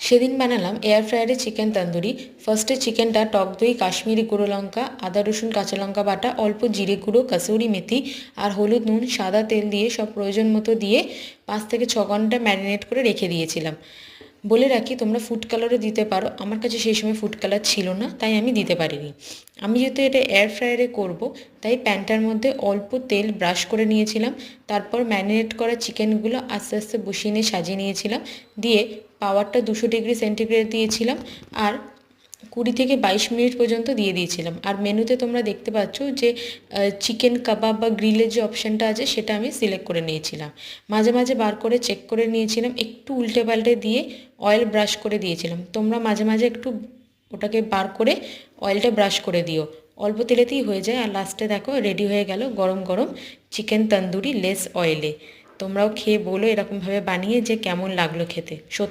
সেদিন বানালাম air ফ্রায়ারে chicken tandoori. ফার্স্টে চিকেনটা টক দই, কাশ্মীরি গুঁড়ো লঙ্কা, আদা রসুন কাঁচা লঙ্কা বাটা, অল্প জিরে গুঁড়ো, কাসুরি মেথি আর হলুদ, নুন, সাদা তেল দিয়ে সব প্রয়োজন মতো দিয়ে 5 থেকে 6 ঘন্টা ম্যারিনেট করে রেখে দিয়েছিলাম। বলে রাখি, তোমরা ফুড কালারও দিতে পারো। আমার কাছে সেই সময় ফুড কালার ছিল না, তাই আমি দিতে পারিনি। আমি যেহেতু এটা এয়ার ফ্রায়ারে করব, তাই প্যানটার মধ্যে অল্প তেল ব্রাশ করে নিয়েছিলাম। তারপর ম্যারিনেট করা চিকেনগুলো আস্তে আস্তে বসিয়ে নিয়ে সাজিয়ে নিয়েছিলাম। দিয়ে পাওয়ারটা 200 ডিগ্রি সেন্টিগ্রেড দিয়েছিলাম আর 20 থেকে 22 মিনিট পর্যন্ত দিয়ে দিয়েছিলাম। আর মেনুতে তোমরা দেখতে পাচ্ছ যে চিকেন কাবাব বা গ্রিলের যে অপশানটা আছে সেটা আমি সিলেক্ট করে নিয়েছিলাম। মাঝে মাঝে বার করে চেক করে নিয়েছিলাম, একটু উল্টে পাল্টে দিয়ে অয়েল ব্রাশ করে দিয়েছিলাম। তোমরা মাঝে মাঝে একটু ওটাকে বার করে অয়েলটা ব্রাশ করে দিও, অল্প তেলেতেই হয়ে যায়। আর লাস্টে দেখো রেডি হয়ে গেল গরম গরম চিকেন তন্দুরি লেস অয়েলে। তোমরাও খেয়ে বলো এরকমভাবে বানিয়ে যে কেমন লাগলো খেতে। সত্যি